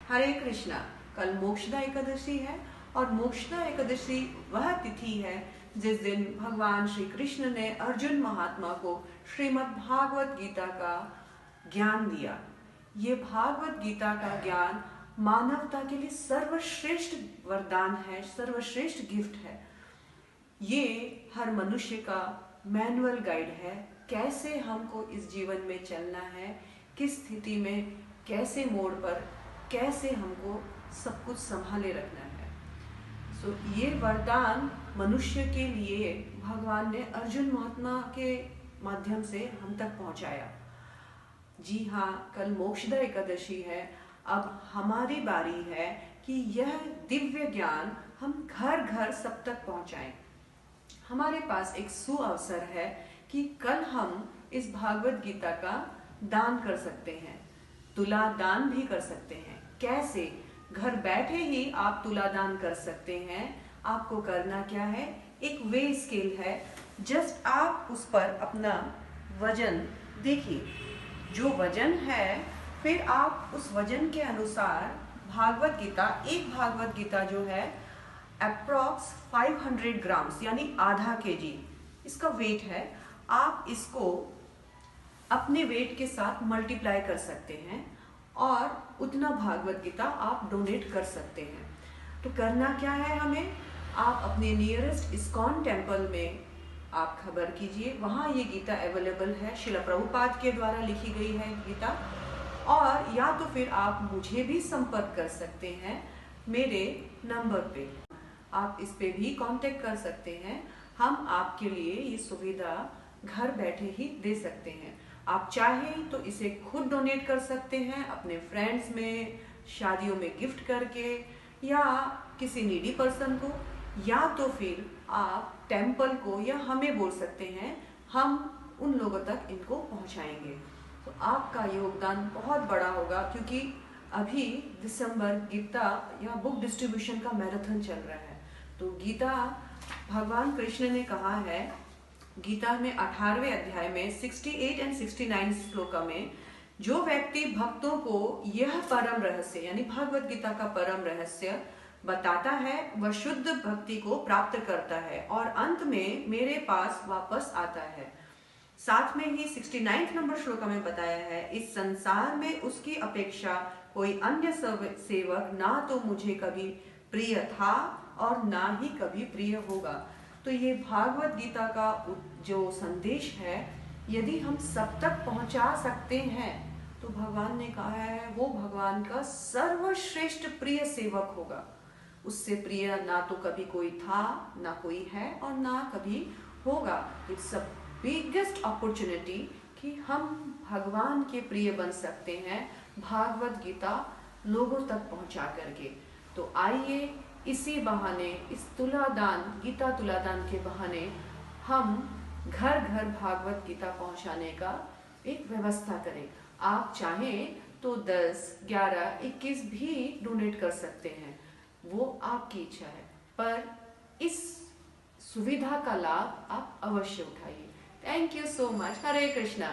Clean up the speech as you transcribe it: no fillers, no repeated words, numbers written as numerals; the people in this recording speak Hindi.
हरे कृष्णा। कल मोक्षदा एकादशी है और मोक्षदा एकादशी वह तिथि है जिस दिन भगवान श्री कृष्ण ने अर्जुन महात्मा को श्रीमद् भागवत गीता का ज्ञान दिया। ये भागवत गीता का ज्ञान मानवता के लिए सर्वश्रेष्ठ वरदान है, सर्वश्रेष्ठ गिफ्ट है। ये हर मनुष्य का मैनुअल गाइड है, कैसे हमको इस जीवन में चलना है, किस स्थिति में, कैसे मोड़ पर, कैसे हमको सब कुछ संभाले रखना है। ये वरदान मनुष्य के लिए भगवान ने अर्जुन महात्मा के माध्यम से हम तक पहुंचाया। जी हाँ, कल मोक्षदा एकादशी है। अब हमारी बारी है कि यह दिव्य ज्ञान हम घर घर सब तक पहुंचाएं। हमारे पास एक सुअवसर है कि कल हम इस भागवत गीता का दान कर सकते हैं, तुला दान भी कर सकते हैं। कैसे? घर बैठे ही आप तुला दान कर सकते हैं। आपको करना क्या है? एक वे स्केल है, जस्ट आप उस पर अपना वजन देखिए, जो वजन है, फिर आप उस वजन के अनुसार भागवत गीता, एक भागवत गीता जो है अप्रॉक्स 500 ग्राम्स यानी आधा केजी इसका वेट है। आप इसको अपने वेट के साथ मल्टीप्लाई कर सकते हैं और उतना भागवत गीता आप डोनेट कर सकते हैं। तो करना क्या है हमें? आप अपने नियरेस्ट इस्कॉन टेम्पल में आप खबर कीजिए, वहाँ ये गीता अवेलेबल है, शिला प्रभुपाद के द्वारा लिखी गई है गीता। और या तो फिर आप मुझे भी संपर्क कर सकते हैं मेरे नंबर पे, आप इस पे भी कांटेक्ट कर सकते हैं। हम आपके लिए ये सुविधा घर बैठे ही दे सकते हैं। आप चाहें तो इसे खुद डोनेट कर सकते हैं अपने फ्रेंड्स में, शादियों में गिफ्ट करके, या किसी नीडी पर्सन को, या तो फिर आप टेम्पल को या हमें बोल सकते हैं, हम उन लोगों तक इनको पहुंचाएंगे। तो आपका योगदान बहुत बड़ा होगा, क्योंकि अभी दिसंबर गीता या बुक डिस्ट्रीब्यूशन का मैराथन चल रहा है। तो गीता, भगवान कृष्ण ने कहा है गीता में 18वें अध्याय में 68 और 69 श्लोका में, जो व्यक्ति भक्तों को यह परम रहस्य यानी भागवत गीता का परम रहस्य बताता है, वह शुद्ध भक्ति को प्राप्त करता है और अंत में मेरे पास वापस आता है। साथ में ही 69 नंबर श्लोक में बताया है, इस संसार में उसकी अपेक्षा कोई अन्य सेवक ना तो मुझे कभी प्रिय था और ना ही कभी प्रिय होगा। तो ये भागवत गीता का जो संदेश है, यदि हम सब तक पहुंचा सकते हैं तो भगवान ने कहा है वो भगवान का सर्वश्रेष्ठ प्रिय सेवक होगा। उससे प्रिय ना तो कभी कोई था, ना कोई है और ना कभी होगा। इट्स अ बिगेस्ट अपॉर्चुनिटी कि हम भगवान के प्रिय बन सकते हैं भागवत गीता लोगों तक पहुंचा करके। तो आइए इसी बहाने, इस तुलादान, गीता तुलादान के बहाने हम घर घर भागवत गीता पहुंचाने का एक व्यवस्था करें। आप चाहें तो 10, 11, 21 भी डोनेट कर सकते हैं, वो आपकी इच्छा है, पर इस सुविधा का लाभ आप अवश्य उठाइए। Thank you so much. Hare Krishna.